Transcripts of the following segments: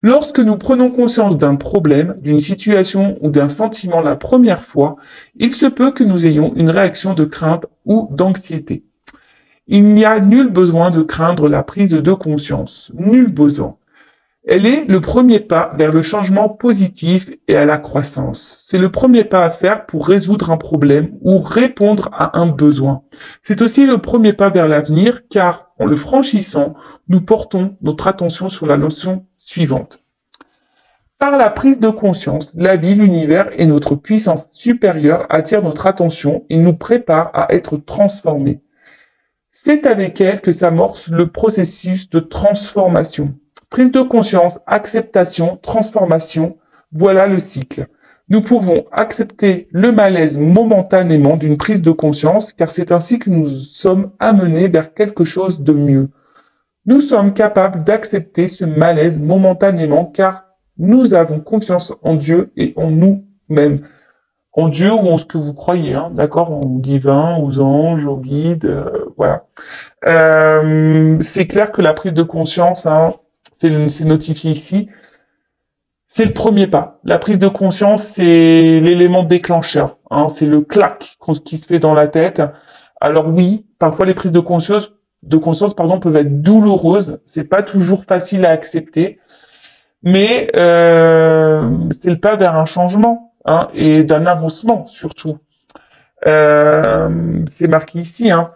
Lorsque nous prenons conscience d'un problème, d'une situation ou d'un sentiment la première fois, il se peut que nous ayons une réaction de crainte ou d'anxiété. Il n'y a nul besoin de craindre la prise de conscience, nul besoin. Elle est le premier pas vers le changement positif et à la croissance. C'est le premier pas à faire pour résoudre un problème ou répondre à un besoin. C'est aussi le premier pas vers l'avenir car en le franchissant, nous portons notre attention sur la notion suivante. Par la prise de conscience, la vie, l'univers et notre puissance supérieure attirent notre attention et nous préparent à être transformés. C'est avec elle que s'amorce le processus de transformation. Prise de conscience, acceptation, transformation, voilà le cycle. Nous pouvons accepter le malaise momentanément d'une prise de conscience car c'est ainsi que nous sommes amenés vers quelque chose de mieux. Nous sommes capables d'accepter ce malaise momentanément car nous avons confiance en Dieu et en nous-mêmes. En Dieu ou en ce que vous croyez, hein, d'accord, en divin, aux anges, aux guides, voilà. C'est clair que la prise de conscience, hein, c'est notifié ici, c'est le premier pas. La prise de conscience, c'est l'élément déclencheur, hein, c'est le clac qui se fait dans la tête. Alors oui, parfois les prises de conscience, pardon, peuvent être douloureuses. C'est pas toujours facile à accepter, mais c'est le pas vers un changement, hein, et d'un avancement surtout. C'est marqué ici, hein.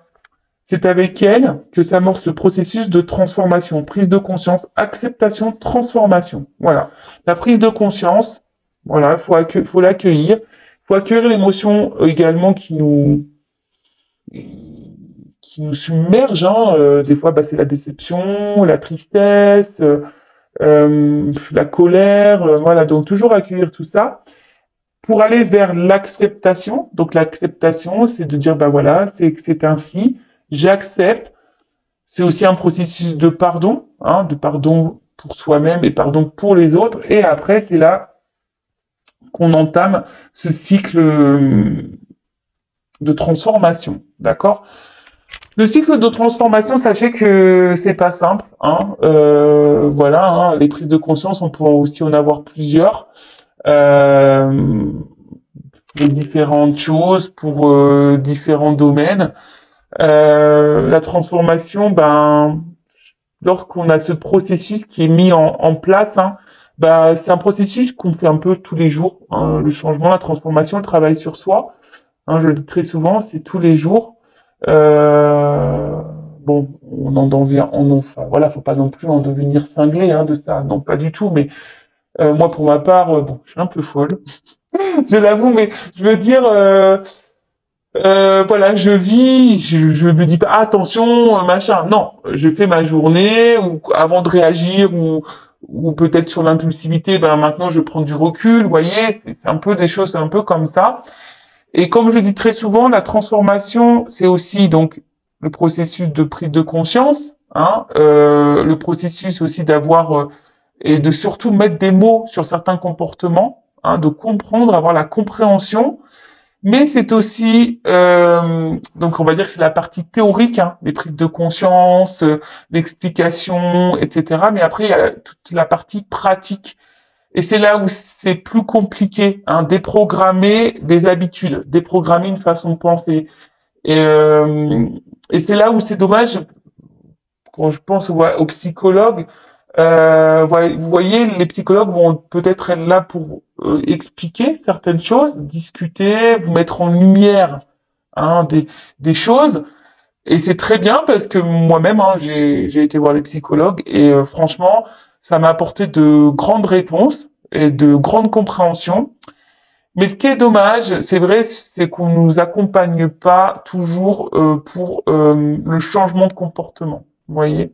C'est avec elle que s'amorce le processus de transformation, prise de conscience, acceptation, transformation. Voilà. La prise de conscience, voilà, faut l'accueillir. Faut accueillir l'émotion également qui nous submerge. Hein. Des fois, bah, c'est la déception, la tristesse, la colère. Voilà. Donc toujours accueillir tout ça pour aller vers l'acceptation. Donc l'acceptation, c'est de dire, bah voilà, c'est ainsi, j'accepte. C'est aussi un processus de pardon, hein, de pardon pour soi-même et pardon pour les autres. Et après, c'est là qu'on entame ce cycle de transformation, d'accord? Le cycle de transformation, sachez que c'est pas simple, hein. Voilà, hein, les prises de conscience, on peut aussi en avoir plusieurs. Euh, de différentes choses pour différents domaines. La transformation, ben, lorsqu'on a ce processus qui est mis en place, hein, ben, c'est un processus qu'on fait un peu tous les jours. Hein, le changement, la transformation, le travail sur soi. Hein, je le dis très souvent, c'est tous les jours. Euh, bon, enfin, voilà, faut pas non plus en devenir cinglé hein, de ça, non pas du tout. Mais moi, pour ma part, bon, je suis un peu folle. Je l'avoue, mais je veux dire, voilà, je vis, je me dis pas attention, machin. Non, je fais ma journée ou avant de réagir ou peut-être sur l'impulsivité, ben maintenant je prends du recul. Vous voyez, c'est un peu des choses un peu comme ça. Et comme je dis très souvent, la transformation, c'est aussi donc le processus de prise de conscience, hein, le processus aussi d'avoir et de surtout mettre des mots sur certains comportements, hein, de comprendre, avoir la compréhension. Mais c'est aussi, donc on va dire que c'est la partie théorique, hein, les prises de conscience, l'explication, etc. Mais après, il y a toute la partie pratique. Et c'est là où c'est plus compliqué, hein, déprogrammer des habitudes, déprogrammer une façon de penser. Et, euh, et c'est là où c'est dommage, quand je pense aux psychologues, vous voyez, les psychologues vont peut-être être là pour expliquer certaines choses, discuter, vous mettre en lumière hein, des choses. Et c'est très bien parce que moi-même, hein, j'ai été voir les psychologues et franchement, ça m'a apporté de grandes réponses et de grandes compréhensions. Mais ce qui est dommage, c'est vrai, c'est qu'on nous accompagne pas toujours pour le changement de comportement. Vous voyez?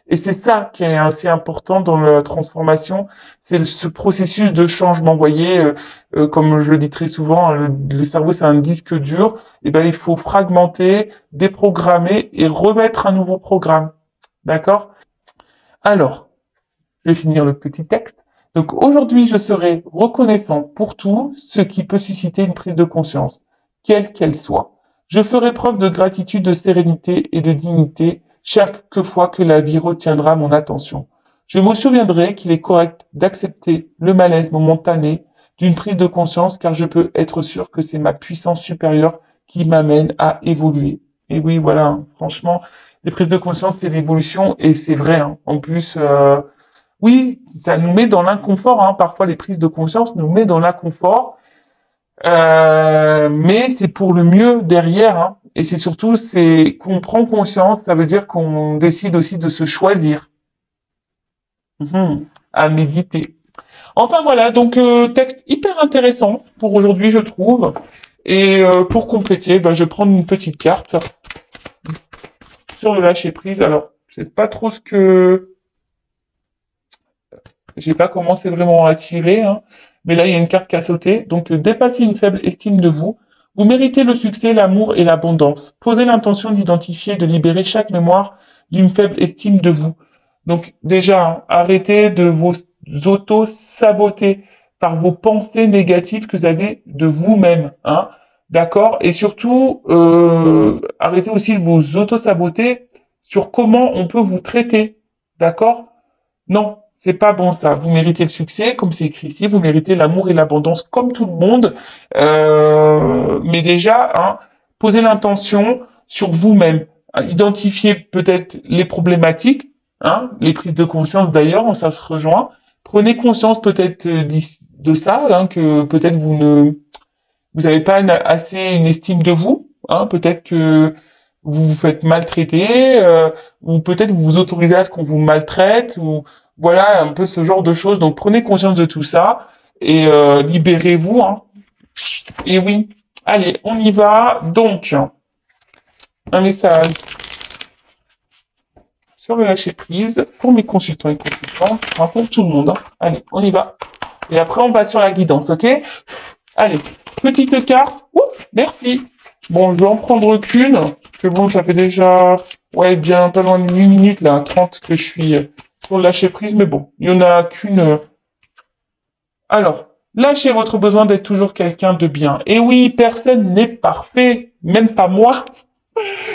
Et c'est ça qui est assez important dans la transformation, c'est ce processus de changement. Vous voyez, comme je le dis très souvent, hein, le cerveau c'est un disque dur. Et ben il faut fragmenter, déprogrammer et remettre un nouveau programme. D'accord? Alors, je vais finir le petit texte. Donc aujourd'hui, je serai reconnaissant pour tout ce qui peut susciter une prise de conscience, quelle qu'elle soit. Je ferai preuve de gratitude, de sérénité et de dignité chaque fois que la vie retiendra mon attention. Je me souviendrai qu'il est correct d'accepter le malaise momentané d'une prise de conscience car je peux être sûr que c'est ma puissance supérieure qui m'amène à évoluer. Et oui, voilà, hein, franchement, les prises de conscience, c'est l'évolution et c'est vrai. Hein. En plus, oui, ça nous met dans l'inconfort. Hein. Parfois, les prises de conscience nous met dans l'inconfort, mais c'est pour le mieux derrière. Hein. Et c'est surtout, c'est qu'on prend conscience. Ça veut dire qu'on décide aussi de se choisir. À méditer. Enfin voilà, donc texte hyper intéressant pour aujourd'hui, je trouve. Et pour compléter, ben, je vais prendre une petite carte sur le lâcher prise. Alors, je sais pas trop ce que j'ai pas commencé vraiment à tirer, hein. Mais là, il y a une carte qui a sauté. Donc, dépasser une faible estime de vous. Vous méritez le succès, l'amour et l'abondance. Posez l'intention d'identifier, de libérer chaque mémoire d'une faible estime de vous. Donc, déjà, hein, arrêtez de vous auto-saboter par vos pensées négatives que vous avez de vous-même, hein. D'accord? Et surtout, arrêtez aussi de vous auto-saboter sur comment on peut vous traiter. D'accord? Non, c'est pas bon ça. Vous méritez le succès, comme c'est écrit ici, vous méritez l'amour et l'abondance comme tout le monde. Mais déjà, hein, posez l'intention sur vous-même. Identifiez peut-être les problématiques, hein, les prises de conscience d'ailleurs, ça se rejoint. Prenez conscience peut-être de ça, hein, que peut-être vous n'avez pas assez une estime de vous, hein, peut-être que vous vous faites maltraiter, ou peut-être vous vous autorisez à ce qu'on vous maltraite, ou voilà, un peu ce genre de choses. Donc prenez conscience de tout ça et libérez-vous. Hein. Et oui, allez, on y va. Donc, un message sur le lâcher prise pour mes consultants et consultantes, enfin, pour tout le monde. Hein. Allez, on y va. Et après, on va sur la guidance, ok? Allez, petite carte. Ouf, merci. Bon, je vais en prendre qu'une. C'est bon, ça fait déjà, ouais, bien pas loin de 8 minutes, là, 30 que je suis pour le lâcher prise. Mais bon, il y en a qu'une. Alors, lâchez votre besoin d'être toujours quelqu'un de bien. Et oui, personne n'est parfait, même pas moi.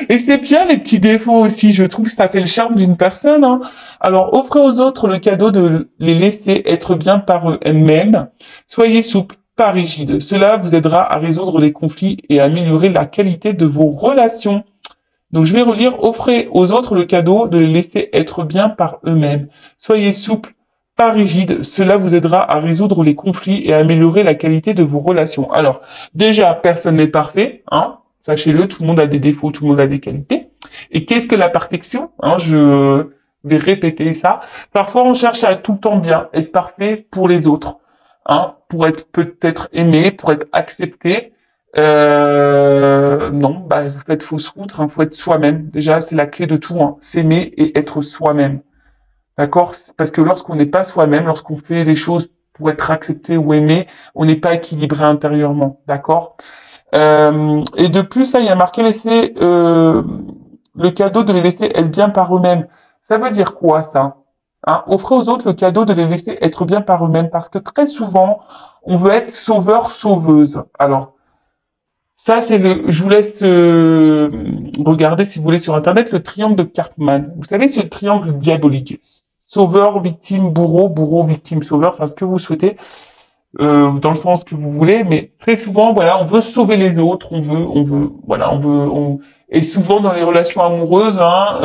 Et c'est bien les petits défauts aussi, je trouve que ça fait le charme d'une personne. Hein. Alors, offrez aux autres le cadeau de les laisser être bien par eux-mêmes. Soyez souple, pas rigide. Cela vous aidera à résoudre les conflits et à améliorer la qualité de vos relations. Donc, je vais relire, offrez aux autres le cadeau de les laisser être bien par eux-mêmes. Soyez souple, pas rigide. Cela vous aidera à résoudre les conflits et à améliorer la qualité de vos relations. Alors, déjà, personne n'est parfait, hein. Sachez-le, tout le monde a des défauts, tout le monde a des qualités. Et qu'est-ce que la perfection, hein, je vais répéter ça. Parfois, on cherche à tout le temps bien, être parfait pour les autres, hein, pour être peut-être aimé, pour être accepté. Non, bah, vous faites fausse route, hein, faut être soi-même. Déjà, c'est la clé de tout, hein, s'aimer et être soi-même. D'accord? Parce que lorsqu'on n'est pas soi-même, lorsqu'on fait les choses pour être accepté ou aimé, on n'est pas équilibré intérieurement. D'accord? Et de plus, là, il y a marqué laisser le cadeau de les laisser être bien par eux-mêmes. Ça veut dire quoi, ça? Hein, offrez aux autres le cadeau de les laisser être bien par eux-mêmes, parce que très souvent, on veut être sauveur-sauveuse. Alors, ça, c'est le. Je vous laisse regarder, si vous voulez, sur Internet, le triangle de Cartman. Vous savez, c'est le triangle diabolique. Sauveur, victime, bourreau, bourreau, victime, sauveur, enfin ce que vous souhaitez dans le sens que vous voulez, mais très souvent, voilà, on veut sauver les autres, voilà, et souvent dans les relations amoureuses, hein,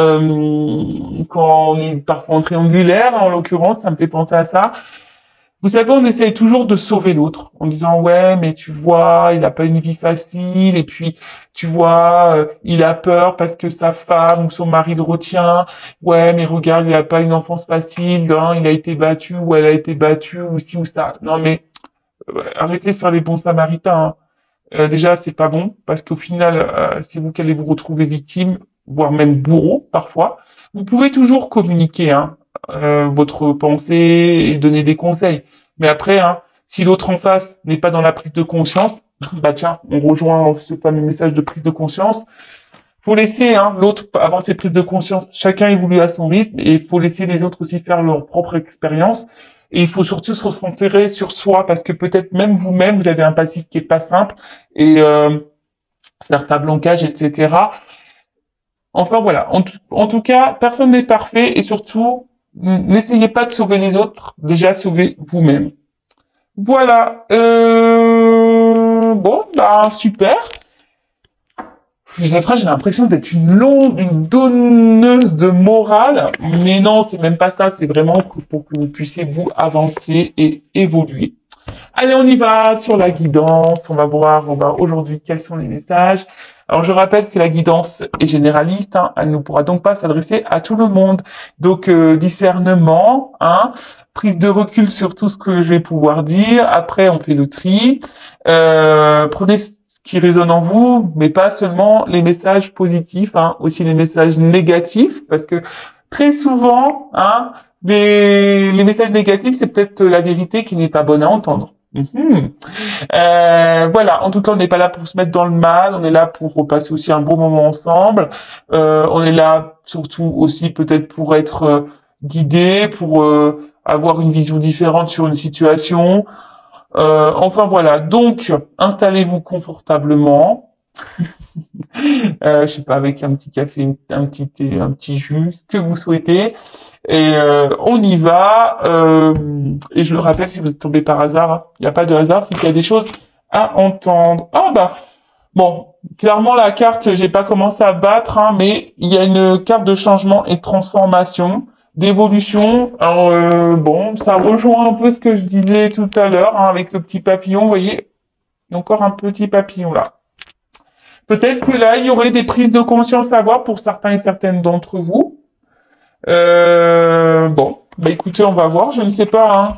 quand on est parfois en triangulaire, en l'occurrence, ça me fait penser à ça. Vous savez, on essaye toujours de sauver l'autre en disant ouais, mais tu vois, il a pas une vie facile, et puis tu vois, il a peur parce que sa femme ou son mari le retient. Ouais, mais regarde, il a pas une enfance facile, hein, il a été battu ou elle a été battue ou ci ou ça. Non mais arrêtez de faire les bons samaritains. Hein. Déjà, c'est pas bon parce qu'au final, c'est vous qui allez vous retrouver victime, voire même bourreau parfois. Vous pouvez toujours communiquer hein, votre pensée et donner des conseils. Mais après, hein, si l'autre en face n'est pas dans la prise de conscience, bah tiens, on rejoint ce fameux message de prise de conscience. Faut laisser hein, l'autre avoir ses prises de conscience. Chacun évolue à son rythme et il faut laisser les autres aussi faire leur propre expérience. Et il faut surtout se concentrer sur soi parce que peut-être même vous-même, vous avez un passif qui est pas simple et certains blocages, etc. Enfin voilà. En tout cas, personne n'est parfait et surtout, n'essayez pas de sauver les autres, déjà sauvez vous-même. Voilà. Bon, bah super. Après, j'ai l'impression d'être une donneuse de morale, mais non, c'est même pas ça. C'est vraiment pour que vous puissiez vous avancer et évoluer. Allez, on y va sur la guidance. On va voir aujourd'hui quels sont les messages. Alors, je rappelle que la guidance est généraliste. Hein, elle ne pourra donc pas s'adresser à tout le monde. Donc, discernement, hein, prise de recul sur tout ce que je vais pouvoir dire. Après, on fait le tri. Prenez ce qui résonne en vous, mais pas seulement les messages positifs, hein, aussi les messages négatifs, parce que très souvent, hein, les messages négatifs, c'est peut-être la vérité qui n'est pas bonne à entendre. Mhm. Voilà, en tout cas, on n'est pas là pour se mettre dans le mal, on est là pour passer aussi un bon moment ensemble. On est là surtout aussi peut-être pour être guidé, pour avoir une vision différente sur une situation. Enfin voilà, donc installez-vous confortablement. Je sais pas, avec un petit café, un petit thé, un petit jus, ce que vous souhaitez. Et on y va. Et je le rappelle, si vous êtes tombé par hasard, hein, il n'y a pas de hasard, c'est qu'il y a des choses à entendre. Ah bah, bon, clairement la carte, j'ai pas commencé à battre, hein, mais il y a une carte de changement et de transformation, d'évolution. Alors bon, ça rejoint un peu ce que je disais tout à l'heure, hein, avec le petit papillon. Vous voyez, il y a encore un petit papillon là. Peut-être que là, il y aurait des prises de conscience à avoir pour certains et certaines d'entre vous. Bon, bah écoutez, on va voir. Je ne sais pas, hein.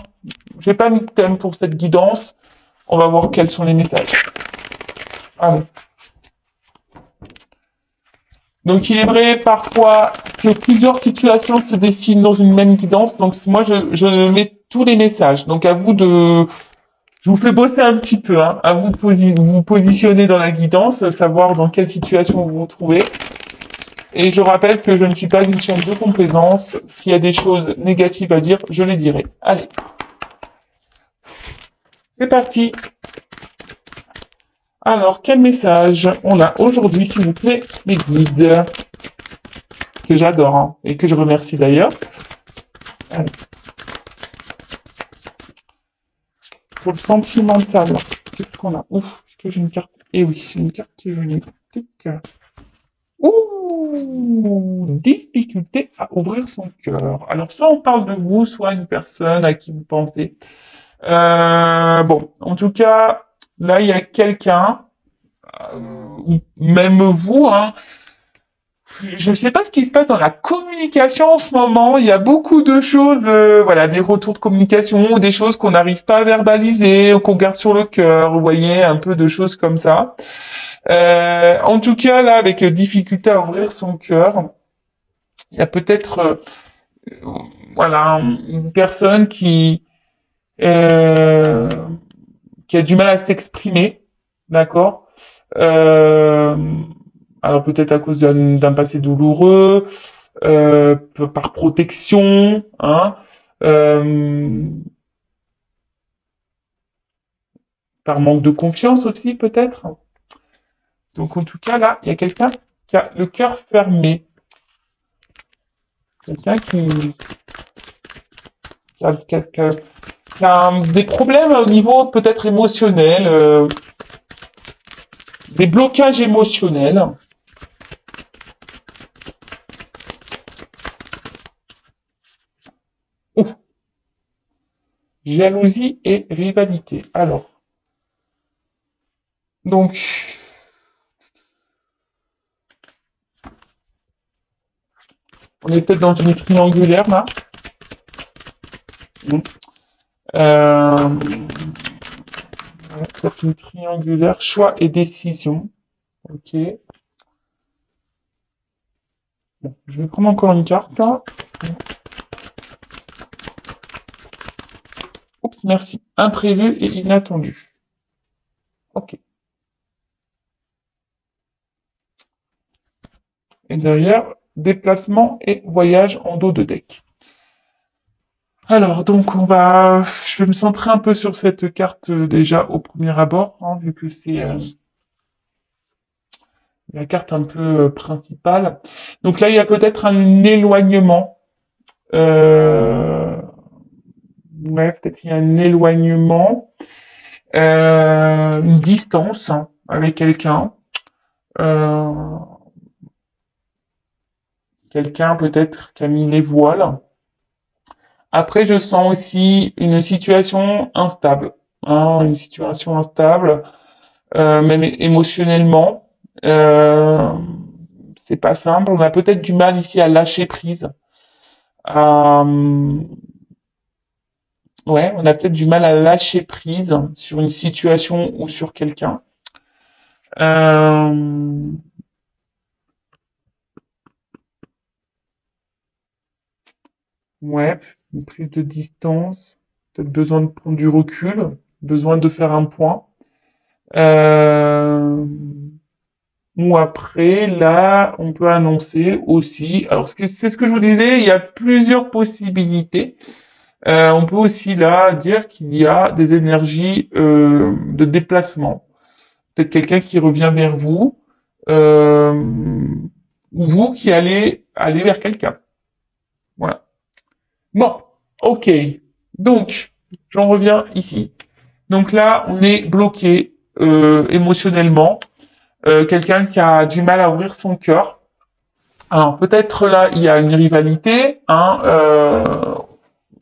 J'ai pas mis de thème pour cette guidance. On va voir quels sont les messages. Allez. Donc il est vrai parfois que plusieurs situations se dessinent dans une même guidance. Donc moi, je mets tous les messages. Donc à vous de... Je vous fais bosser un petit peu, hein. À vous de vous positionner dans la guidance, savoir dans quelle situation vous vous trouvez. Et je rappelle que je ne suis pas une chaîne de complaisance. S'il y a des choses négatives à dire, je les dirai. Allez. C'est parti. Alors, quel message on a aujourd'hui, s'il vous plaît, les guides, que j'adore, hein, et que je remercie d'ailleurs. Allez. Pour le sentimental, qu'est-ce qu'on a? Ouf, est-ce que j'ai une carte? Eh oui, j'ai une carte qui est venue. Tic. Ouh, difficulté à ouvrir son cœur. Alors, soit on parle de vous, soit une personne à qui vous pensez. Bon, en tout cas, là, il y a quelqu'un, ou même vous, hein. Je ne sais pas ce qui se passe dans la communication en ce moment. Il y a beaucoup de choses, voilà, des retours de communication, des choses qu'on n'arrive pas à verbaliser, ou qu'on garde sur le cœur. Vous voyez, un peu de choses comme ça. En tout cas, là, avec difficulté à ouvrir son cœur, il y a peut-être, voilà, une personne euh, qui a du mal à s'exprimer, d'accord. Euh, alors peut-être à cause d'un passé douloureux, par protection, hein, euh, par manque de confiance aussi peut-être. Donc en tout cas là, il y a quelqu'un qui a le cœur fermé, quelqu'un qui a des problèmes au niveau peut-être émotionnel, des blocages émotionnels. Ouf. Jalousie et rivalité. Alors, donc, on est peut-être dans une triangulaire là. Euh, peut-être une triangulaire, choix et décision. Ok. Bon, je vais prendre encore une carte. Oups, merci. Imprévu et inattendu. Ok. Et derrière, déplacement et voyage en dos de deck. Alors, donc, je vais me centrer un peu sur cette carte déjà au premier abord, hein, vu que c'est la carte un peu principale. Donc là, il y a peut-être un éloignement Euh, ouais, peut-être il y a un éloignement, une distance hein, avec quelqu'un. Euh, quelqu'un peut-être qui a mis les voiles. Après, je sens aussi une situation instable, hein, une situation instable, même émotionnellement. Euh, c'est pas simple. On a peut-être du mal ici à lâcher prise. À, ouais, on a peut-être du mal à lâcher prise sur une situation ou sur quelqu'un. Euh, ouais, une prise de distance, peut-être besoin de prendre du recul, besoin de faire un point. Euh, ou après, là, on peut annoncer aussi. Alors, c'est ce que je vous disais, il y a plusieurs possibilités. On peut aussi là dire qu'il y a des énergies de déplacement. Peut-être quelqu'un qui revient vers vous, euh, ou vous qui allez aller vers quelqu'un. Voilà. Bon, ok. Donc, j'en reviens ici. Donc là, on est bloqué émotionnellement. Quelqu'un qui a du mal à ouvrir son cœur. Alors peut-être là, il y a une rivalité, hein,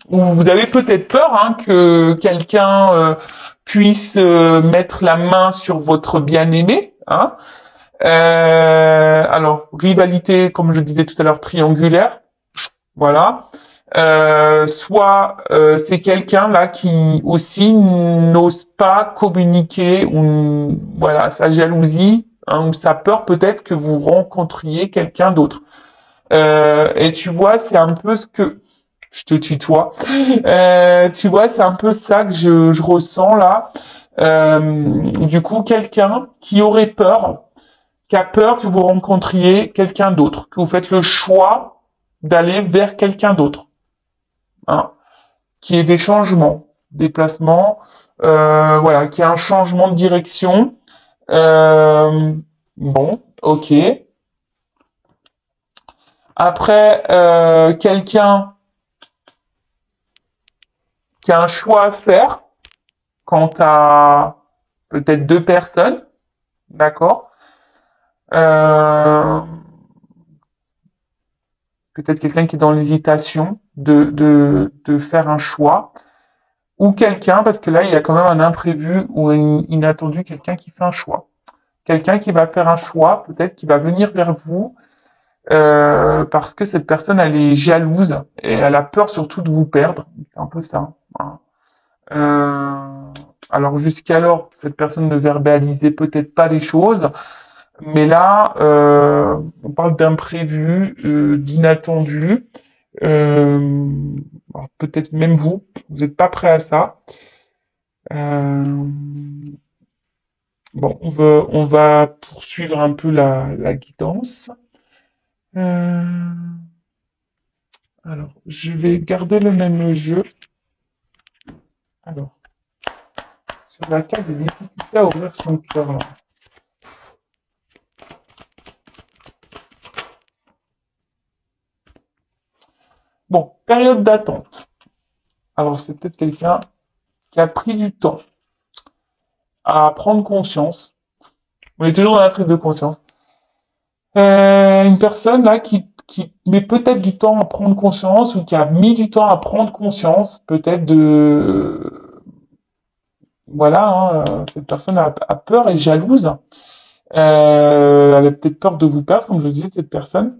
où vous avez peut-être peur hein, que quelqu'un puisse mettre la main sur votre bien-aimé. Hein. Alors rivalité, comme je disais tout à l'heure, triangulaire. Voilà. Soit c'est quelqu'un là qui aussi n'ose pas communiquer ou voilà sa jalousie hein, ou sa peur peut-être que vous rencontriez quelqu'un d'autre. Et tu vois, c'est un peu ce que je te tutoie. Tu vois, c'est un peu ça que je ressens là. Du coup, quelqu'un qui aurait peur, qui a peur que vous rencontriez quelqu'un d'autre, que vous faites le choix d'aller vers quelqu'un d'autre. Hein, qui ait des changements, des placements, voilà, qui ait un changement de direction. Bon, ok. Après, quelqu'un qui a un choix à faire quant à peut-être deux personnes, d'accord. Euh, peut-être quelqu'un qui est dans l'hésitation de faire un choix, ou quelqu'un, parce que là, il y a quand même un imprévu ou un inattendu, quelqu'un qui fait un choix. Quelqu'un qui va faire un choix, peut-être qui va venir vers vous, parce que cette personne, elle est jalouse et elle a peur surtout de vous perdre. C'est un peu ça. Hein. Alors jusqu'alors, cette personne ne verbalisait peut-être pas les choses, mais là, on parle d'imprévu, d'inattendu. Euh, peut-être même vous, vous n'êtes pas prêt à ça. Euh, bon, on va poursuivre un peu la guidance. Euh, alors, je vais garder le même jeu. Alors, sur la carte des difficultés à ouvrir son cœur. Là. Bon, période d'attente. Alors, c'est peut-être quelqu'un qui a pris du temps à prendre conscience. On est toujours dans la prise de conscience. Une personne là qui met peut-être du temps à prendre conscience ou qui a mis du temps à prendre conscience peut-être de voilà hein, cette personne a peur et jalouse. Elle a peut-être peur de vous perdre, comme je disais, cette personne.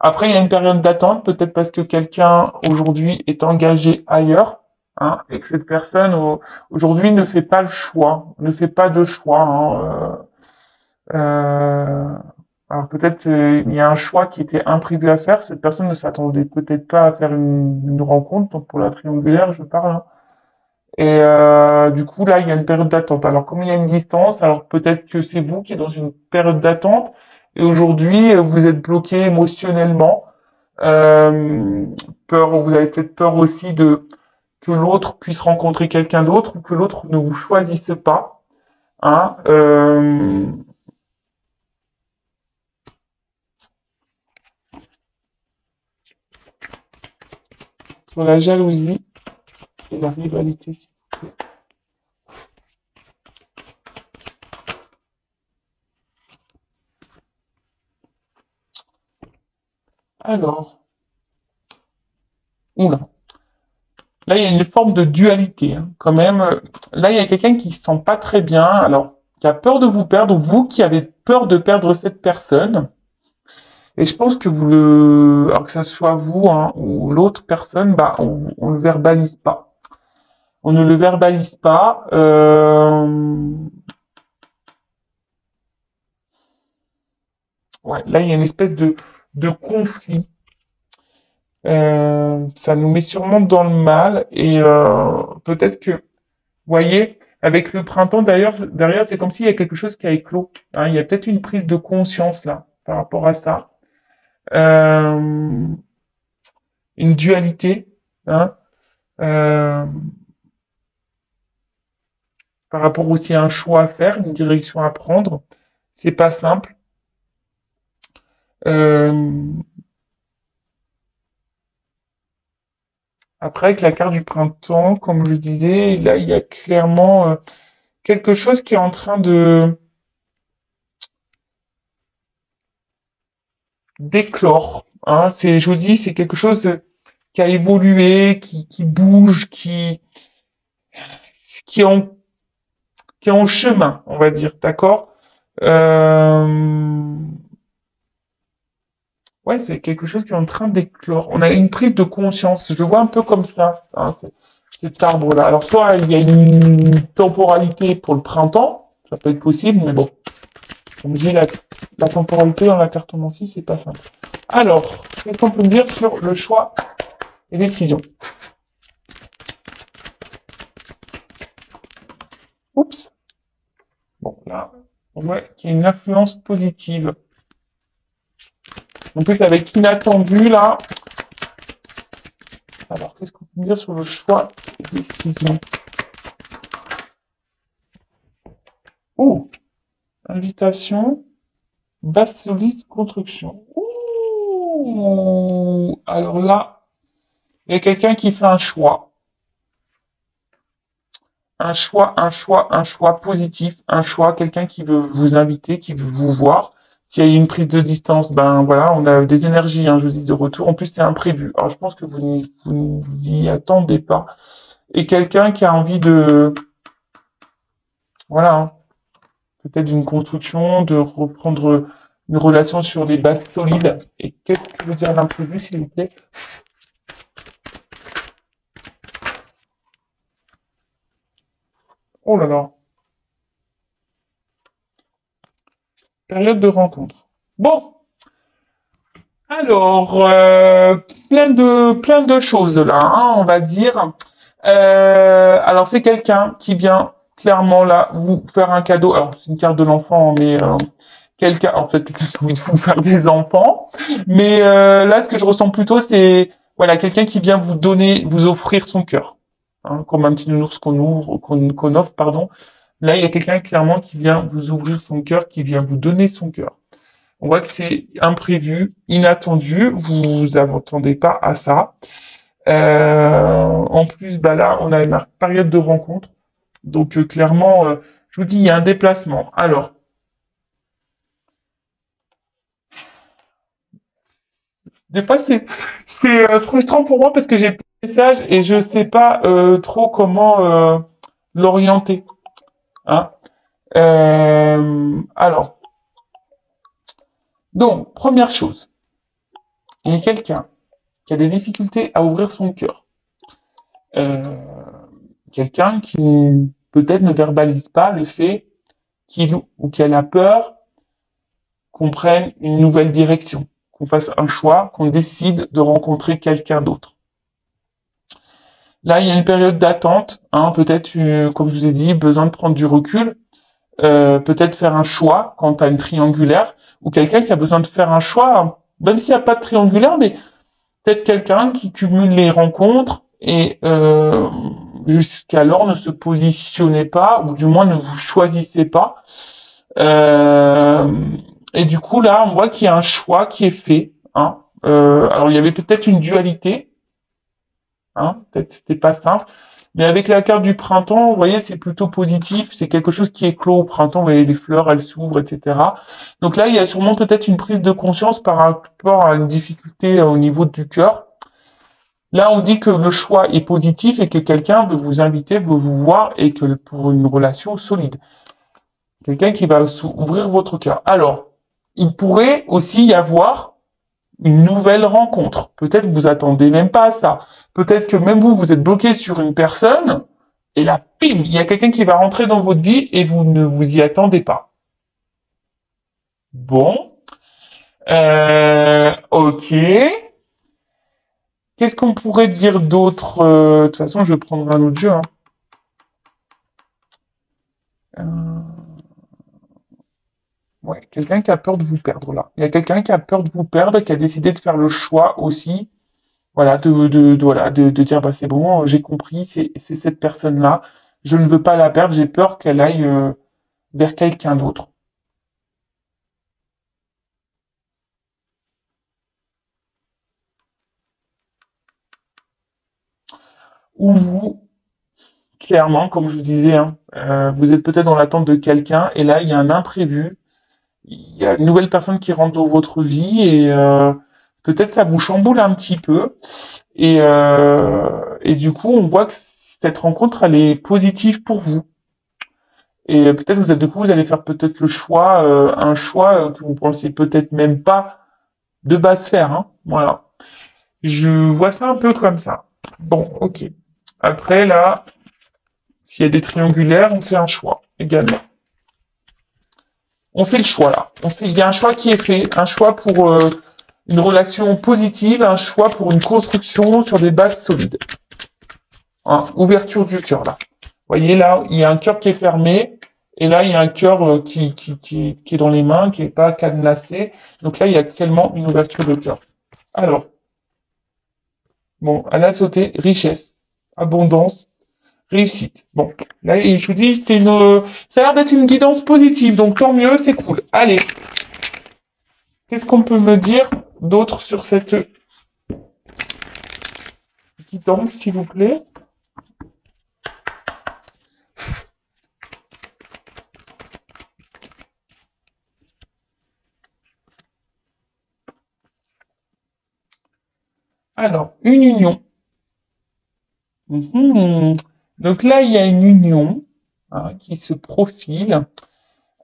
Après, il y a une période d'attente, peut-être parce que quelqu'un aujourd'hui est engagé ailleurs, hein, et que cette personne aujourd'hui ne fait pas le choix, ne fait pas de choix. Hein, alors peut-être il y a un choix qui était imprévu à faire. Cette personne ne s'attendait peut-être pas à faire une rencontre, donc pour la triangulaire, je parle. Hein. Et du coup, là, il y a une période d'attente. Alors, comme il y a une distance, alors peut-être que c'est vous qui êtes dans une période d'attente et aujourd'hui, vous êtes bloqué émotionnellement. Euh, peur, vous avez peut-être peur aussi de que l'autre puisse rencontrer quelqu'un d'autre ou que l'autre ne vous choisisse pas. Hein. sur la jalousie et la rivalité, s'il vous plaît. Alors, oula. Là, il y a une forme de dualité, hein, quand même. Là, il y a quelqu'un qui se sent pas très bien, alors, qui a peur de vous perdre, ou vous qui avez peur de perdre cette personne. Et je pense que alors que ça soit vous, hein, ou l'autre personne, bah, on le verbalise pas. On ne le verbalise pas. Ouais, là, il y a une espèce de conflit. Ça nous met sûrement dans le mal et peut-être que, vous voyez, avec le printemps d'ailleurs, derrière, c'est comme s'il y a quelque chose qui a éclos. Hein, il y a peut-être une prise de conscience là par rapport à ça, euh, une dualité, hein, euh, par rapport aussi à un choix à faire, une direction à prendre. C'est pas simple. Euh, Après, avec la carte du printemps, comme je disais, là, il y a clairement quelque chose qui est en train de d'éclore. Hein. C'est, je vous dis, c'est quelque chose qui a évolué, qui bouge, qui est en, qui est en chemin, on va dire, d'accord. euh, Ouais, c'est quelque chose qui est en train d'éclore. On a une prise de conscience. Je le vois un peu comme ça, hein, cet arbre-là. Alors, soit il y a une temporalité pour le printemps, ça peut être possible, mais bon, comme je dis, la temporalité dans la cartomancie, c'est pas simple. Alors, qu'est-ce qu'on peut me dire sur le choix et décision? Oups. Bon, là, on voit qu'il y a une influence positive. En plus, avec inattendu, là. Alors, qu'est-ce qu'on peut me dire sur le choix et décision? Oh, invitation, basse solide, construction. Ouh, alors là, il y a quelqu'un qui fait un choix. Un choix positif, un choix, quelqu'un qui veut vous inviter, qui veut vous voir. S'il y a une prise de distance, ben voilà, on a des énergies, hein, je vous dis, de retour. En plus, c'est imprévu. Alors, je pense que vous n'y attendez pas. Et quelqu'un qui a envie de, voilà, hein, peut-être d'une construction, de reprendre une relation sur des bases solides. Et qu'est-ce que veut dire l'imprévu, s'il vous plaît? Oh là là, période de rencontre. Bon, alors, plein de choses là, hein, on va dire. Alors c'est quelqu'un qui vient clairement là vous faire un cadeau. Alors c'est une carte de l'enfant, mais quelqu'un, en fait, quelqu'un qui a envie de vous faire des enfants. Mais là, ce que je ressens plutôt, c'est voilà quelqu'un qui vient vous donner, vous offrir son cœur, hein, comme un petit nounours qu'on ouvre, qu'on offre, pardon. Là, il y a quelqu'un clairement qui vient vous ouvrir son cœur, qui vient vous donner son cœur. On voit que c'est imprévu, inattendu, vous vous attendez pas à ça. En plus, bah là, on a une période de rencontre. Donc clairement, je vous dis, il y a un déplacement. Alors, des fois, c'est frustrant pour moi parce que j'ai pas de message et je sais pas trop comment l'orienter. Hein. Alors, donc, première chose, il y a quelqu'un qui a des difficultés à ouvrir son cœur. Euh, Quelqu'un qui peut-être ne verbalise pas le fait qu'il ou qu'elle a peur qu'on prenne une nouvelle direction, qu'on fasse un choix, qu'on décide de rencontrer quelqu'un d'autre. Là, il y a une période d'attente, hein, peut-être, comme je vous ai dit, besoin de prendre du recul, peut-être faire un choix quant à une triangulaire, ou quelqu'un qui a besoin de faire un choix, hein, même s'il n'y a pas de triangulaire, mais peut-être quelqu'un qui cumule les rencontres et jusqu'alors ne se positionnait pas, ou du moins ne vous choisissez pas. Euh, et du coup, là, on voit qu'il y a un choix qui est fait. Hein. Alors, il y avait peut-être une dualité, hein. Peut-être c'était pas simple. Mais avec la carte du printemps, vous voyez, c'est plutôt positif. C'est quelque chose qui est clos au printemps. Vous voyez, les fleurs, elles s'ouvrent, etc. Donc là, il y a sûrement peut-être une prise de conscience par rapport à une difficulté au niveau du cœur. Là, on dit que le choix est positif et que quelqu'un veut vous inviter, veut vous voir et que pour une relation solide. Quelqu'un qui va ouvrir votre cœur. Alors, il pourrait aussi y avoir une nouvelle rencontre. Peut-être que vous attendez même pas à ça. Peut-être que même vous, vous êtes bloqué sur une personne et là, pim, il y a quelqu'un qui va rentrer dans votre vie et vous ne vous y attendez pas. Bon, ok. Qu'est-ce qu'on pourrait dire d'autre? De toute façon, je vais prendre un autre jeu. Hein. Euh, ouais, quelqu'un qui a peur de vous perdre là. Il y a quelqu'un qui a peur de vous perdre et qui a décidé de faire le choix aussi. Voilà, voilà, de dire bah c'est bon, j'ai compris, c'est cette personne-là. Je ne veux pas la perdre. J'ai peur qu'elle aille vers quelqu'un d'autre. Ou vous, clairement, comme je vous disais, hein, vous êtes peut-être dans l'attente de quelqu'un et là il y a un imprévu. Il y a une nouvelle personne qui rentre dans votre vie et peut-être ça vous chamboule un petit peu. Et du coup, on voit que cette rencontre, elle est positive pour vous. Et peut-être vous êtes du coup, vous allez faire peut-être le choix, un choix que vous pensez peut-être même pas de base faire. Hein. Voilà. Je vois ça un peu comme ça. Bon, ok. Après, là, s'il y a des triangulaires, on fait un choix également. On fait le choix là. Il y a un choix qui est fait, un choix pour une relation positive, un choix pour une construction sur des bases solides. Hein, ouverture du cœur là. Vous voyez là, il y a un cœur qui est fermé, et là il y a un cœur qui est dans les mains, qui est pas cadenassé. Donc là il y a tellement une ouverture de cœur. Alors, bon, elle a sauté, richesse, abondance, réussite. Bon, là je vous dis, ça a l'air d'être une guidance positive, donc tant mieux, c'est cool. Allez, qu'est-ce qu'on peut me dire d'autre sur cette guidance, s'il vous plaît? Alors, une union. Mhm. Donc là, il y a une union hein, qui se profile.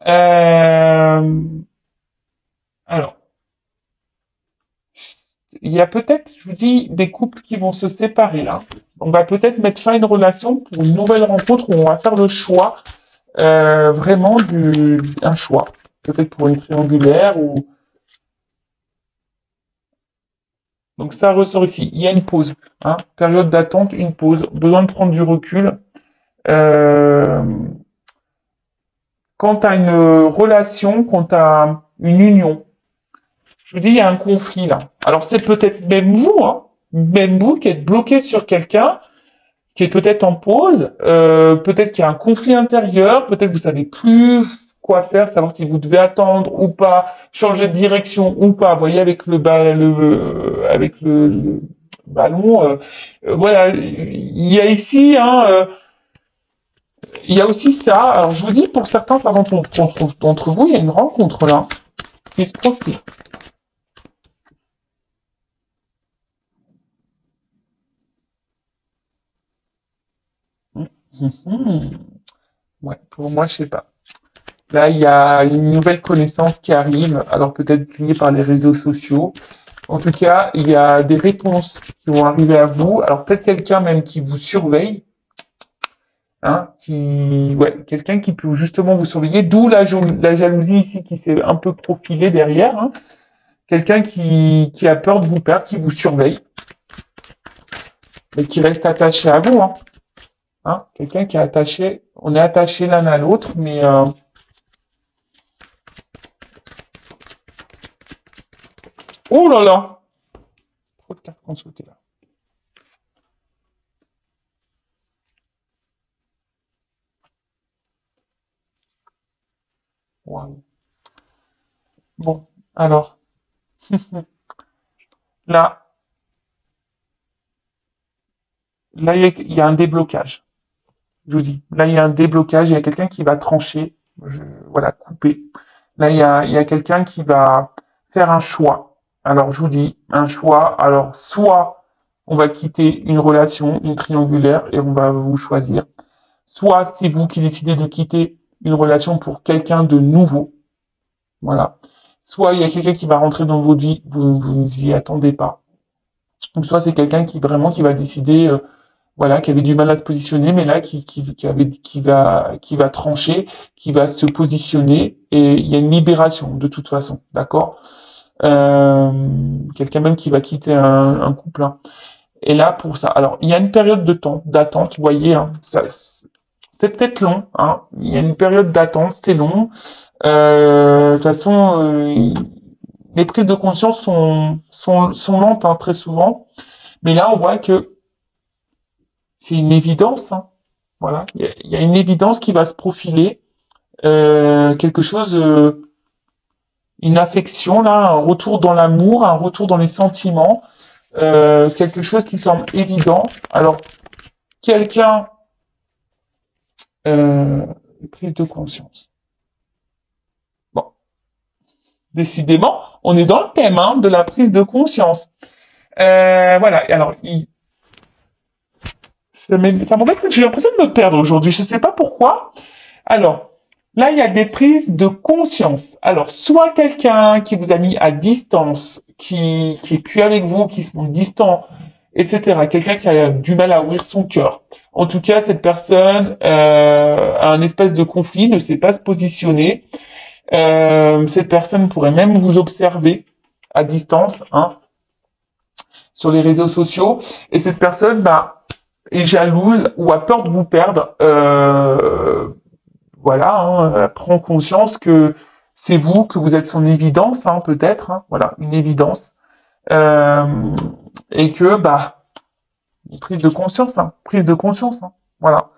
Euh, alors, il y a peut-être, je vous dis, des couples qui vont se séparer là. On va peut-être mettre fin à une relation pour une nouvelle rencontre où on va faire le choix, vraiment un choix. Peut-être pour une triangulaire ou. Donc ça ressort ici. Il y a une pause. Hein, période d'attente, une pause. Besoin de prendre du recul. Euh, Quant à une relation, quant à une union. Je vous dis, il y a un conflit là. Alors c'est peut-être même vous qui êtes bloqué sur quelqu'un, qui est peut-être en pause, peut-être qu'il y a un conflit intérieur, peut-être que vous savez plus quoi faire, savoir si vous devez attendre ou pas, changer de direction ou pas. Vous voyez avec avec le ballon, voilà, il y a ici, hein, il y a aussi ça. Alors je vous dis, pour certains d'entre vous, il y a une rencontre là qui se profile. Mhm. Ouais, pour moi, je sais pas. Là, il y a une nouvelle connaissance qui arrive, alors peut-être liée par les réseaux sociaux. En tout cas, il y a des réponses qui vont arriver à vous. Alors peut-être quelqu'un même qui vous surveille, hein, ouais, quelqu'un qui peut justement vous surveiller, d'où la jalousie ici qui s'est un peu profilée derrière. Hein. Quelqu'un qui a peur de vous perdre, qui vous surveille, mais qui reste attaché à vous. Hein. Hein. Quelqu'un qui est attaché, on est attaché l'un à l'autre, mais oh là là, trop de cartes consultées là. Waouh. Bon, alors, là, là, il y a un déblocage. Je vous dis, là, il y a un déblocage, il y a quelqu'un qui va trancher, voilà, couper. Là, il y a quelqu'un qui va faire un choix. Alors, je vous dis, un choix. Alors, soit on va quitter une relation, une triangulaire, et on va vous choisir. Soit c'est vous qui décidez de quitter une relation pour quelqu'un de nouveau. Voilà. Soit il y a quelqu'un qui va rentrer dans votre vie, vous n'y attendez pas. Ou soit c'est quelqu'un qui vraiment qui va décider, voilà, qui avait du mal à se positionner, mais là qui va trancher, qui va se positionner, et il y a une libération de toute façon, d'accord. Euh, Quelqu'un même qui va quitter un couple. Hein. Et là pour ça, alors il y a une période de temps d'attente, vous voyez, hein, ça, c'est peut-être long, hein. Il y a une période d'attente, c'est long. De toute façon, les prises de conscience sont lentes hein, très souvent, mais là on voit que c'est une évidence. Hein. Voilà, il y a une évidence qui va se profiler, quelque chose, une affection là, un retour dans l'amour, un retour dans les sentiments, quelque chose qui semble évident. Alors quelqu'un, euh, prise de conscience. Bon, décidément, on est dans le thème hein, de la prise de conscience. Voilà. Alors, ça m'embête que j'ai l'impression de me perdre aujourd'hui. Je ne sais pas pourquoi. Alors, là, il y a des prises de conscience. Alors, soit quelqu'un qui vous a mis à distance, qui est plus avec vous, qui se montre distant, etc. Quelqu'un qui a du mal à ouvrir son cœur. En tout cas, cette personne a un espèce de conflit, ne sait pas se positionner. Cette personne pourrait même vous observer à distance, hein, sur les réseaux sociaux. Et cette personne, bah, est jalouse ou a peur de vous perdre. Voilà, hein, prend conscience que c'est vous, que vous êtes son évidence, hein, peut-être, hein, voilà, une évidence, euh, et que bah, une prise de conscience, hein, voilà.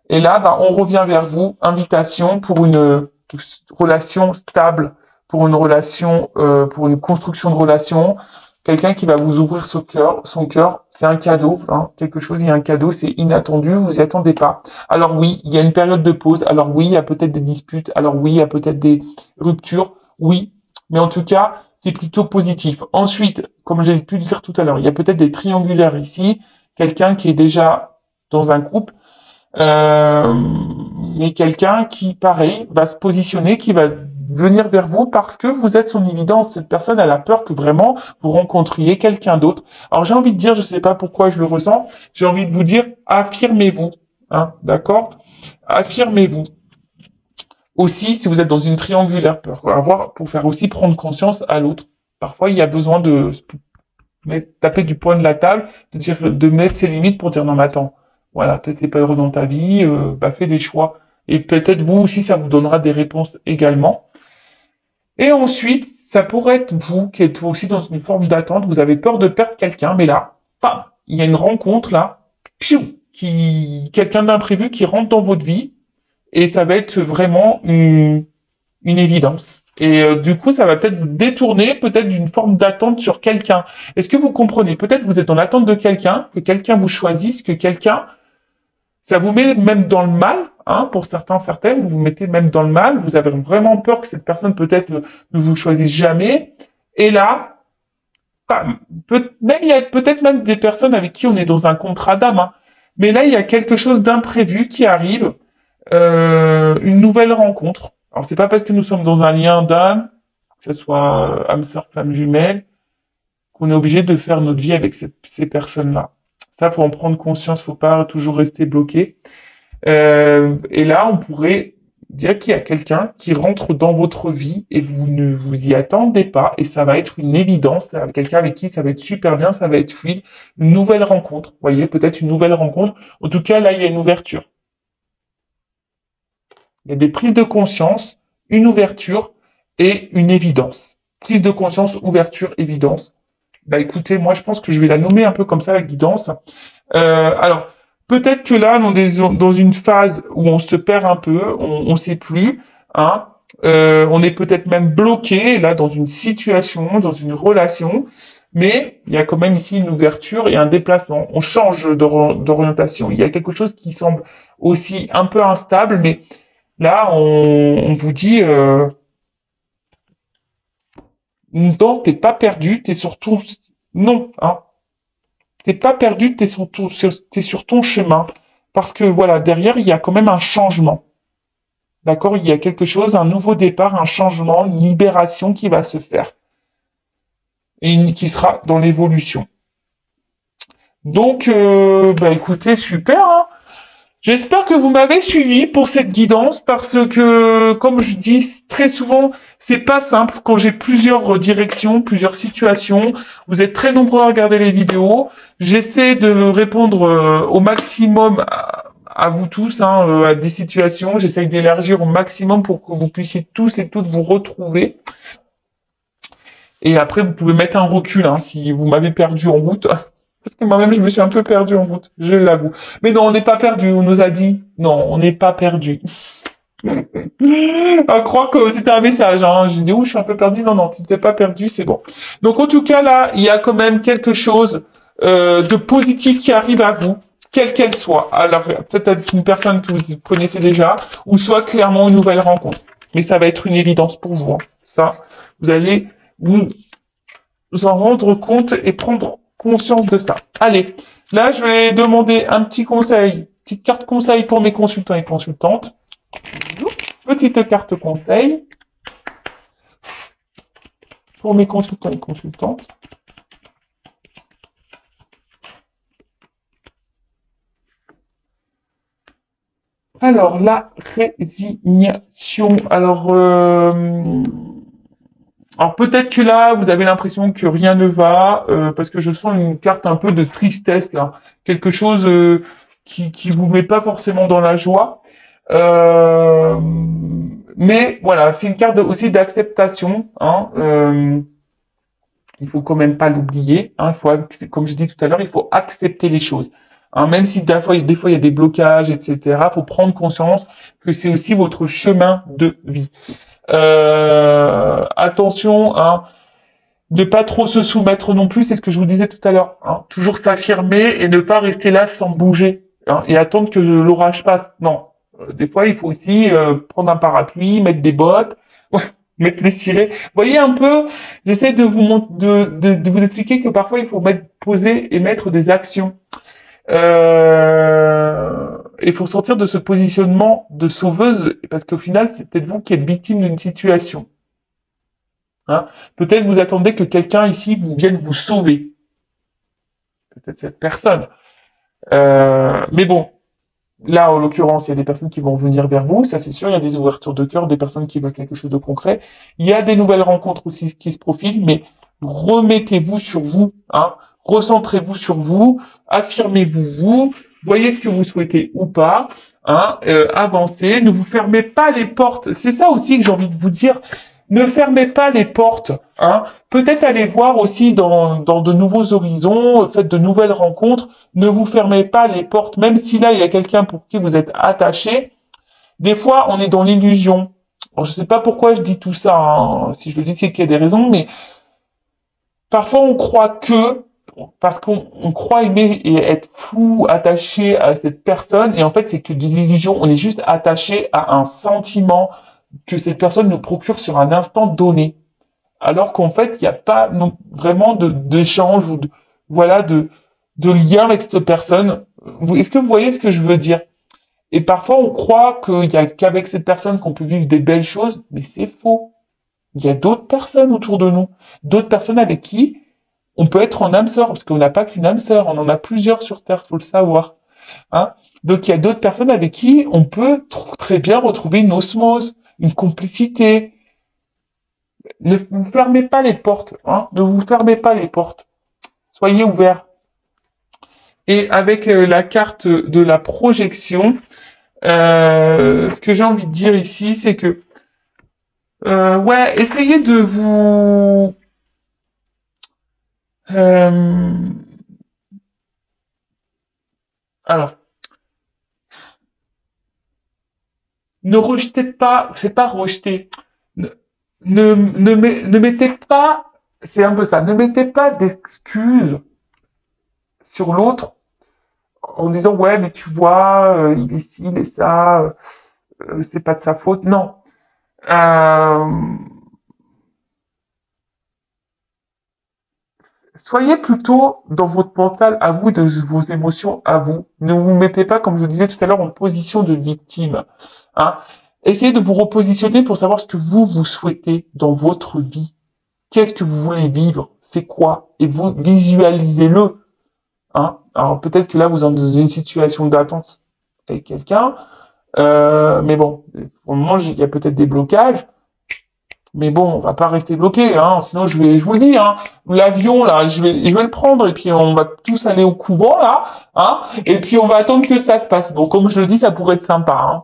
Et là, bah, on revient vers vous, invitation pour une relation stable, pour une construction de relation, quelqu'un qui va vous ouvrir son cœur, c'est un cadeau, hein, quelque chose, il y a un cadeau, c'est inattendu, vous y attendez pas. Alors oui, il y a une période de pause, alors oui, il y a peut-être des disputes, alors oui, il y a peut-être des ruptures, oui, mais en tout cas, c'est plutôt positif. Ensuite, comme j'ai pu le dire tout à l'heure, il y a peut-être des triangulaires ici, quelqu'un qui est déjà dans un couple, euh, mais quelqu'un qui, pareil, va se positionner, qui va venir vers vous parce que vous êtes son évidence. Cette personne, elle a peur que vraiment vous rencontriez quelqu'un d'autre. Alors j'ai envie de dire, je sais pas pourquoi je le ressens, j'ai envie de vous dire, affirmez-vous, hein, d'accord? Affirmez-vous. Aussi, si vous êtes dans une triangulaire, pour faire aussi prendre conscience à l'autre. Parfois, il y a besoin de taper du poing de la table, de mettre ses limites pour dire non mais attends, voilà, peut-être t'es pas heureux dans ta vie, bah fais des choix. Et peut-être vous aussi, ça vous donnera des réponses également. Et ensuite, ça pourrait être vous qui êtes aussi dans une forme d'attente, vous avez peur de perdre quelqu'un, mais là, pam, il y a une rencontre là, piou, quelqu'un d'imprévu qui rentre dans votre vie, et ça va être vraiment une évidence. Et du coup, ça va peut-être vous détourner peut-être d'une forme d'attente sur quelqu'un. Est-ce que vous comprenez? Peut-être vous êtes dans l'attente de quelqu'un, que quelqu'un vous choisisse, que quelqu'un, ça vous met même dans le mal, hein, pour certains, certaines, vous vous mettez même dans le mal, vous avez vraiment peur que cette personne peut-être ne vous choisisse jamais. Et là, même il y a peut-être même des personnes avec qui on est dans un contrat d'âme, hein. Mais là, il y a quelque chose d'imprévu qui arrive, une nouvelle rencontre. Alors c'est pas parce que nous sommes dans un lien d'âme, que ce soit âme sœur, flamme jumelle, qu'on est obligé de faire notre vie avec ces personnes-là. Ça, faut en prendre conscience, faut pas toujours rester bloqué. Et là, on pourrait dire qu'il y a quelqu'un qui rentre dans votre vie et vous ne vous y attendez pas et ça va être une évidence, quelqu'un avec qui ça va être super bien, ça va être fluide, une nouvelle rencontre, vous voyez, peut-être une nouvelle rencontre. En tout cas, là, il y a une ouverture. Il y a des prises de conscience, une ouverture et une évidence. Prise de conscience, ouverture, évidence. Bah écoutez, moi je pense que je vais la nommer un peu comme ça, la guidance. Alors, peut-être que là, dans une phase où on se perd un peu, on sait plus, hein, on est peut-être même bloqué là dans une situation, dans une relation. Mais il y a quand même ici une ouverture et un déplacement. On change d'orientation. Il y a quelque chose qui semble aussi un peu instable, mais là, on vous dit, non, t'es pas perdu, t'es surtout, non, hein, t'es pas perdu, t'es sur ton chemin. Parce que voilà, derrière, il y a quand même un changement. D'accord? Il y a quelque chose, un nouveau départ, un changement, une libération qui va se faire. Et qui sera dans l'évolution. Donc, bah écoutez, super, hein. J'espère que vous m'avez suivi pour cette guidance parce que, comme je dis très souvent, c'est pas simple quand j'ai plusieurs directions, plusieurs situations. Vous êtes très nombreux à regarder les vidéos. J'essaie de répondre au maximum à vous tous, hein, à des situations. J'essaie d'élargir au maximum pour que vous puissiez tous et toutes vous retrouver. Et après, vous pouvez mettre un recul hein, si vous m'avez perdu en route. Parce que moi-même, je me suis un peu perdu en route, je l'avoue. Mais non, on n'est pas perdu, on nous a dit. Non, on n'est pas perdu. À croire que c'était un message. Hein. Je dis, je suis un peu perdu. Non, non, tu n'es pas perdu, c'est bon. Donc, en tout cas, là, il y a quand même quelque chose de positif qui arrive à vous, quelle qu'elle soit. Alors, peut-être une personne que vous connaissez déjà, ou soit clairement une nouvelle rencontre. Mais ça va être une évidence pour vous. Hein. Ça, vous allez vous en rendre compte et prendre conscience de ça. Allez, là, je vais demander un petit conseil, petite carte conseil pour mes consultants et consultantes. Petite carte conseil pour mes consultants et consultantes. Alors, la résignation. Alors peut-être que là, vous avez l'impression que rien ne va, parce que je sens une carte un peu de tristesse là, quelque chose qui vous met pas forcément dans la joie. Euh, mais voilà, c'est une carte aussi d'acceptation. Hein, il faut quand même pas l'oublier. Hein, comme je dis tout à l'heure, il faut accepter les choses. Hein, même si des fois il y a des blocages, etc. Il faut prendre conscience que c'est aussi votre chemin de vie. Attention, hein, ne pas trop se soumettre non plus, c'est ce que je vous disais tout à l'heure. Hein, toujours s'affirmer et ne pas rester là sans bouger hein, et attendre que l'orage passe. Non, des fois il faut aussi prendre un parapluie, mettre des bottes, mettre les cirés. Vous voyez un peu, j'essaie de vous expliquer que parfois il faut poser et mettre des actions. Il faut sortir de ce positionnement de sauveuse parce qu'au final c'est peut-être vous qui êtes victime d'une situation. Hein. Peut-être vous attendez que quelqu'un ici vous vienne vous sauver. Peut-être cette personne. Mais bon, là, en l'occurrence, il y a des personnes qui vont venir vers vous, ça c'est sûr, il y a des ouvertures de cœur, des personnes qui veulent quelque chose de concret. Il y a des nouvelles rencontres aussi qui se profilent, mais remettez-vous sur vous, hein, recentrez-vous sur vous, affirmez-vous, voyez ce que vous souhaitez ou pas, hein, avancez, ne vous fermez pas les portes. C'est ça aussi que j'ai envie de vous dire. Ne fermez pas les portes, hein. Peut-être aller voir aussi dans de nouveaux horizons, faites de nouvelles rencontres. Ne vous fermez pas les portes, même si là il y a quelqu'un pour qui vous êtes attaché. Des fois, on est dans l'illusion. Je sais pas pourquoi je dis tout ça. Hein. Si je le dis, c'est qu'il y a des raisons, mais parfois on croit que parce qu'on croit aimer et être fou, attaché à cette personne, et en fait c'est que de l'illusion. On est juste attaché à un sentiment que cette personne nous procure sur un instant donné. Alors qu'en fait, il n'y a pas vraiment d'échange ou de lien avec cette personne. Est-ce que vous voyez ce que je veux dire? Et parfois, on croit qu'il y a qu'avec cette personne qu'on peut vivre des belles choses, mais c'est faux. Il y a d'autres personnes autour de nous, d'autres personnes avec qui on peut être en âme sœur, parce qu'on n'a pas qu'une âme sœur, on en a plusieurs sur Terre, faut le savoir. Hein. Donc il y a d'autres personnes avec qui on peut très bien retrouver une osmose, une complicité. Ne vous fermez pas les portes, hein. Ne vous fermez pas les portes. Soyez ouverts. Et avec la carte de la projection, ce que j'ai envie de dire ici, c'est que ouais, essayez de vous euh, alors ne rejetez pas, c'est pas rejeter, ne mettez pas c'est un peu ça. Ne mettez pas d'excuses sur l'autre en disant ouais mais tu vois il est ci, il est ça, c'est pas de sa faute. Non. Euh, Soyez plutôt dans votre mental à vous, de vos émotions à vous. Ne vous mettez pas, comme je disais tout à l'heure, en position de victime. Hein. Essayez de vous repositionner pour savoir ce que vous souhaitez dans votre vie. Qu'est-ce que vous voulez vivre? C'est quoi? Et vous visualisez-le. Hein. Alors peut-être que là, vous êtes dans une situation d'attente avec quelqu'un. Mais bon, pour le moment, il y a peut-être des blocages. Mais bon, on va pas rester bloqué, hein. Sinon, je vous le dis, hein. L'avion, là, je vais le prendre et puis on va tous aller au couvent, là, hein. Et puis on va attendre que ça se passe. Donc, comme je le dis, ça pourrait être sympa, hein.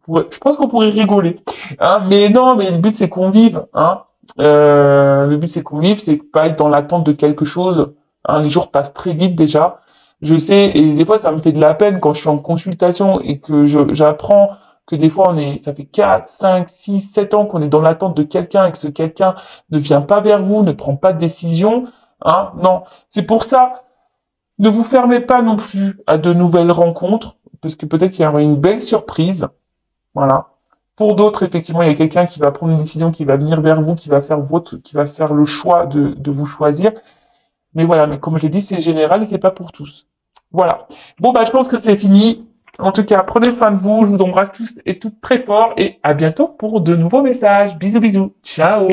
Je pense qu'on pourrait rigoler, hein. Mais non, mais le but c'est qu'on vive, hein. Le but c'est qu'on vive, c'est pas être dans l'attente de quelque chose. Hein. Les jours passent très vite déjà. Je sais, et des fois ça me fait de la peine quand je suis en consultation et que j'apprends que des fois ça fait 4, 5, 6, 7 ans qu'on est dans l'attente de quelqu'un et que ce quelqu'un ne vient pas vers vous, ne prend pas de décision. Hein. Non, c'est pour ça. Ne vous fermez pas non plus à de nouvelles rencontres, parce que peut-être qu'il y aura une belle surprise. Voilà. Pour d'autres, effectivement, il y a quelqu'un qui va prendre une décision, qui va venir vers vous, qui va faire le choix de vous choisir. Mais voilà, mais comme je l'ai dit, c'est général et c'est pas pour tous. Voilà. Bon, bah, je pense que c'est fini. En tout cas, prenez soin de vous. Je vous embrasse tous et toutes très fort et à bientôt pour de nouveaux messages. Bisous, bisous. Ciao.